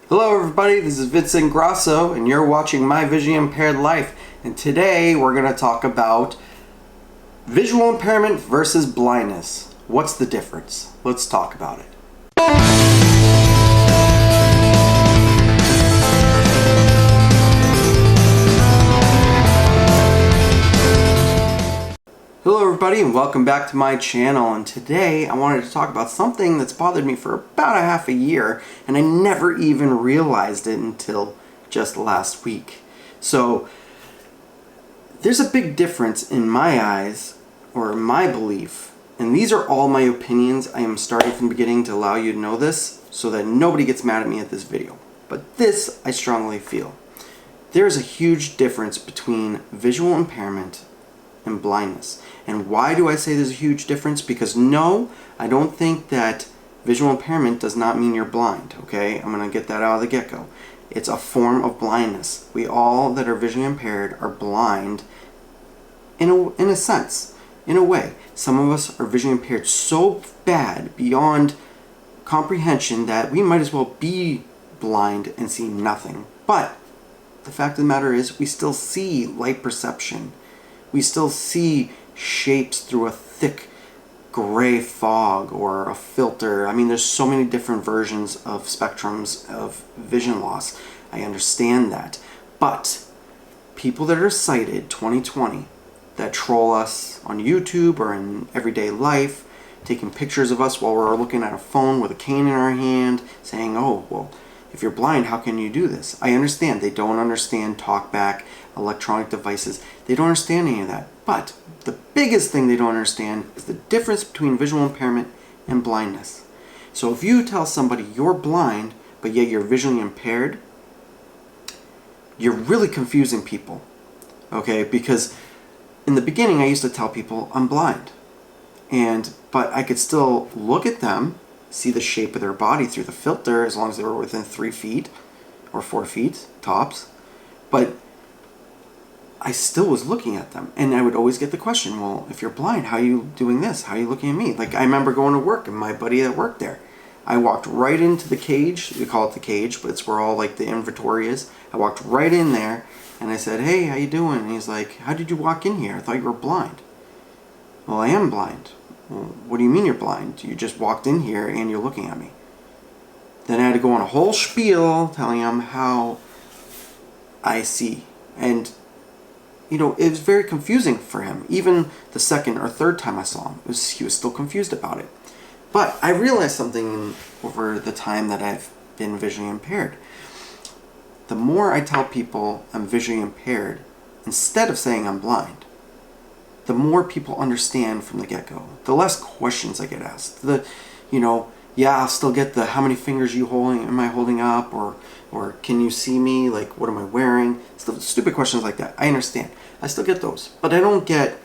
Hello everybody, this is Vincent Grosso and you're watching My Visually Impaired Life, and today we're going to talk about visual impairment versus blindness. What's the difference? Let's talk about it. Hello everybody and welcome back to my channel, and today I wanted to talk about something that's bothered me for about a half a year and I never even realized it until just last week. So there's a big difference in my eyes, or my belief, and these are all my opinions. I am starting from the beginning to allow you to know this so that nobody gets mad at me at this video. But this I strongly feel. There is a huge difference between visual impairment and blindness. And why do I say there's a huge difference? Because no, I don't think that visual impairment does not mean you're blind, okay? I'm going to get that out of the get-go. It's a form of blindness. We all that are visually impaired are blind in a sense, in a way. Some of us are visually impaired so bad beyond comprehension that we might as well be blind and see nothing. But the fact of the matter is we still see light perception. We still see shapes through a thick gray fog or a filter. I mean, there's so many different versions of spectrums of vision loss. I understand that. But people that are sighted 20/20 that troll us on YouTube or in everyday life, taking pictures of us while we're looking at a phone with a cane in our hand, saying, oh, well, if you're blind, how can you do this? I understand. They don't understand talkback, electronic devices. They don't understand any of that. But the biggest thing they don't understand is the difference between visual impairment and blindness. So if you tell somebody you're blind, but yet you're visually impaired, you're really confusing people. Okay? Because in the beginning, I used to tell people I'm blind. But I could still look at them, see the shape of their body through the filter as long as they were within 3 feet or 4 feet tops. But I still was looking at them, and I would always get the question, well, if you're blind, how are you doing this? How are you looking at me? Like, I remember going to work and my buddy that worked there, I walked right into the cage. We call it the cage, but it's where all like the inventory is. I walked right in there and I said, hey, how you doing? And he's like, how did you walk in here? I thought you were blind. Well, I am blind. Well, what do you mean you're blind? You just walked in here and you're looking at me. Then I had to go on a whole spiel telling him how I see. And, you know, it was very confusing for him. Even the second or third time I saw him, he was still confused about it. But I realized something over the time that I've been visually impaired. The more I tell people I'm visually impaired, instead of saying I'm blind, the more people understand from the get-go. The less questions I get asked. Yeah, I'll still get the how many fingers am I holding up, or can you see me, like what am I wearing? Stupid questions like that. I understand. I still get those. But I don't get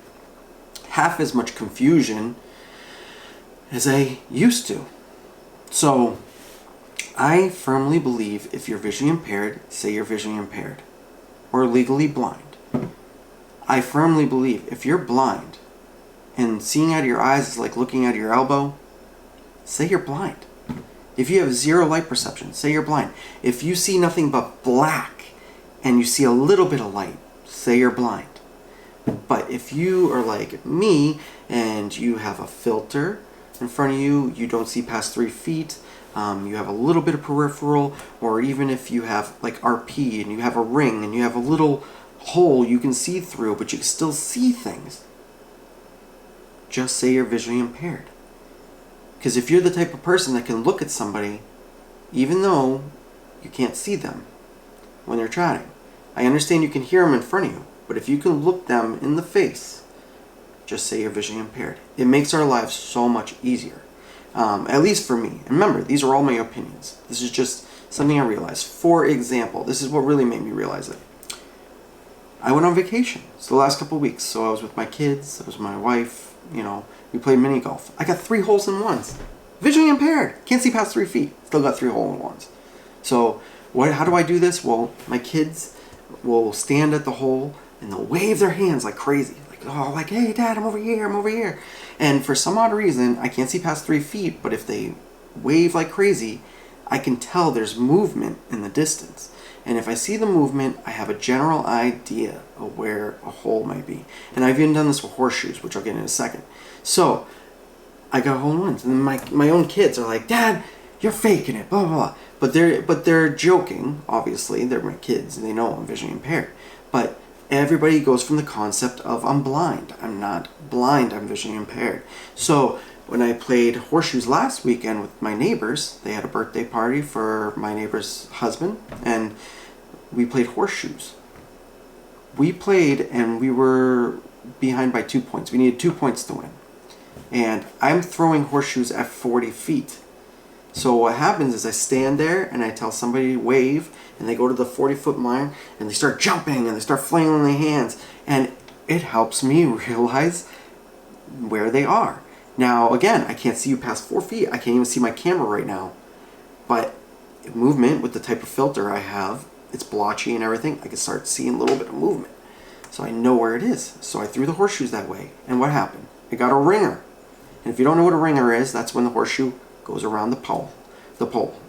half as much confusion as I used to. So I firmly believe if you're visually impaired, say you're visually impaired or legally blind. I firmly believe if you're blind and seeing out of your eyes is like looking out of your elbow, say you're blind. If you have zero light perception, say you're blind. If you see nothing but black and you see a little bit of light, say you're blind. But if you are like me and you have a filter in front of you, you don't see past 3 feet, you have a little bit of peripheral, or even if you have like RP and you have a ring and you have a little hole you can see through, but you can still see things, just say you're visually impaired. Because if you're the type of person that can look at somebody even though you can't see them when they're chatting, I understand you can hear them in front of you, but if you can look them in the face, just say you're visually impaired. It makes our lives so much easier, at least for me. And remember, these are all my opinions. This is just something I realized. For example, this is what really made me realize it. I went on vacation. It's the last couple of weeks. So I was with my kids, I was with my wife, we played mini golf. I got 3 holes in ones. Visually impaired. Can't see past 3 feet. Still got 3 hole in ones. So how do I do this? Well, my kids will stand at the hole and they'll wave their hands like crazy. Like, hey Dad, I'm over here, I'm over here. And for some odd reason, I can't see past 3 feet, but if they wave like crazy, I can tell there's movement in the distance. And if I see the movement, I have a general idea of where a hole might be. And I've even done this with horseshoes, which I'll get in a second. So I got hole-in-ones, and my own kids are like, "Dad, you're faking it," blah blah blah. But they're joking. Obviously, they're my kids, and they know I'm visually impaired. But everybody goes from the concept of I'm blind. I'm not blind. I'm visually impaired. So when I played horseshoes last weekend with my neighbors, they had a birthday party for my neighbor's husband, and we played horseshoes. We played, and we were behind by 2 points. We needed 2 points to win. And I'm throwing horseshoes at 40 feet. So what happens is I stand there, and I tell somebody to wave, and they go to the 40-foot line, and they start jumping, and they start flailing their hands. And it helps me realize where they are. Now, again, I can't see you past 4 feet. I can't even see my camera right now. But movement, with the type of filter I have, it's blotchy and everything, I can start seeing a little bit of movement. So I know where it is. So I threw the horseshoes that way. And what happened? I got a ringer. And if you don't know what a ringer is, that's when the horseshoe goes around the pole.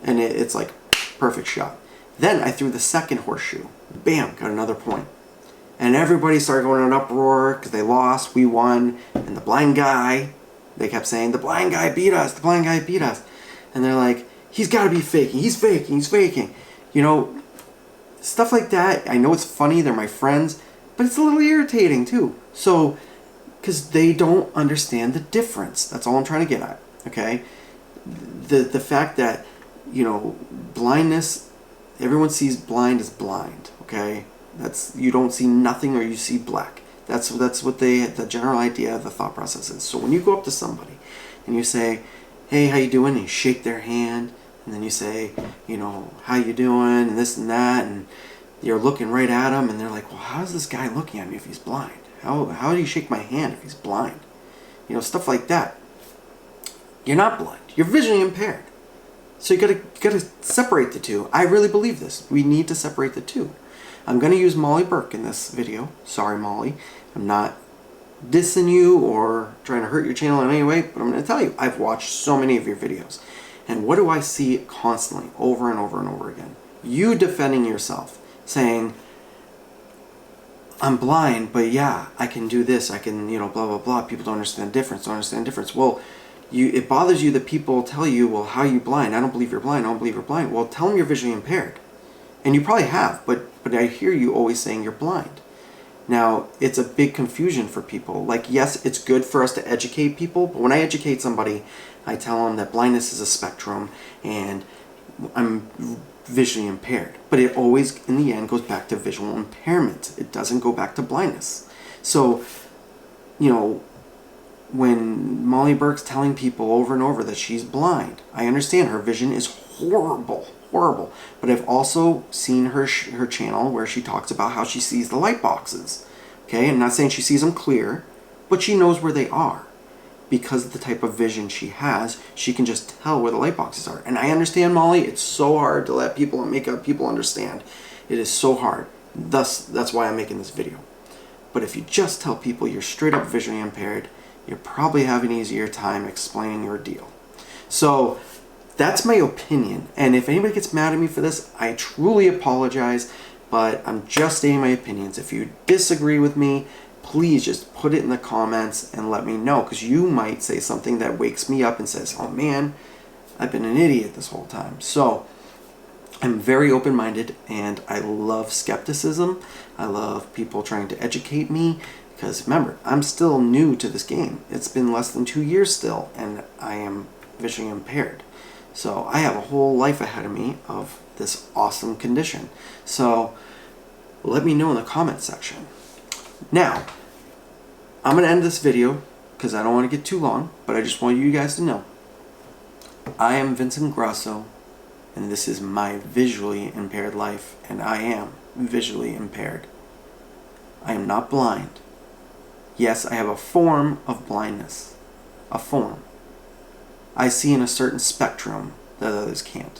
And it's like perfect shot. Then I threw the second horseshoe. Bam, got another point. And everybody started going in an uproar because they lost, we won. And the blind guy, they kept saying, "The blind guy beat us, the blind guy beat us." And they're like, "He's got to be faking, he's faking, he's faking." You know, stuff like that. I know it's funny, they're my friends, but it's a little irritating too. So, because they don't understand the difference. That's all I'm trying to get at, okay? The fact that, you know, blindness, everyone sees blind as blind, okay? You don't see nothing, or you see black. That's what the general idea of the thought process is. So when you go up to somebody and you say, "Hey, how you doing?" and you shake their hand, and then you say, you know, "How you doing?" and this and that, and you're looking right at them, and they're like, "Well, how's this guy looking at me if he's blind? How do you shake my hand if he's blind?" You know, stuff like that. You're not blind. You're visually impaired. So you gotta separate the two. I really believe this. We need to separate the two. I'm going to use Molly Burke in this video. Sorry, Molly. I'm not dissing you or trying to hurt your channel in any way, but I'm going to tell you, I've watched so many of your videos. And what do I see constantly, over and over and over again? You defending yourself, saying, "I'm blind, but yeah, I can do this. I can, you know, blah, blah, blah. People don't understand difference, Well, it bothers you that people tell you, "Well, how are you blind? I don't believe you're blind. I don't believe you're blind." Well, tell them you're visually impaired. And you probably have, but I hear you always saying you're blind. Now, it's a big confusion for people. Like, yes, it's good for us to educate people, but when I educate somebody, I tell them that blindness is a spectrum, and I'm visually impaired. But it always, in the end, goes back to visual impairment. It doesn't go back to blindness. So, you know, when Molly Burke's telling people over and over that she's blind, I understand her vision is horrible. But I've also seen her channel where she talks about how she sees the light boxes. Okay, I'm not saying she sees them clear, but she knows where they are. Because of the type of vision she has, she can just tell where the light boxes are. And I understand, Molly, it's so hard to let people and make people understand. It is so hard. That's why I'm making this video. But if you just tell people you're straight up visually impaired, you're probably having an easier time explaining your deal. So that's my opinion, and if anybody gets mad at me for this, I truly apologize, but I'm just stating my opinions. If you disagree with me, please just put it in the comments and let me know, because you might say something that wakes me up and says, "Oh man, I've been an idiot this whole time." So I'm very open-minded, and I love skepticism. I love people trying to educate me, because remember, I'm still new to this game. It's been less than 2 years still, and I am visually impaired. So I have a whole life ahead of me of this awesome condition. So let me know in the comment section. Now, I'm going to end this video because I don't want to get too long, but I just want you guys to know. I am Vincent Grasso, and this is my visually impaired life, and I am visually impaired. I am not blind. Yes, I have a form of blindness. A form. I see in a certain spectrum that others can't.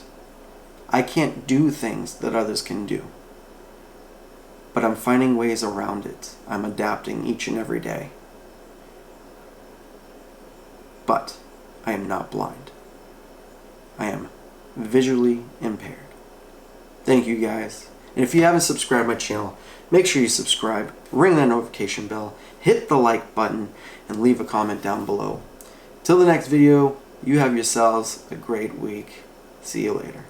I can't do things that others can do. But I'm finding ways around it. I'm adapting each and every day. But I am not blind. I am visually impaired. Thank you guys. And if you haven't subscribed to my channel, make sure you subscribe, ring that notification bell, hit the like button, and leave a comment down below. Till the next video, you have yourselves a great week. See you later.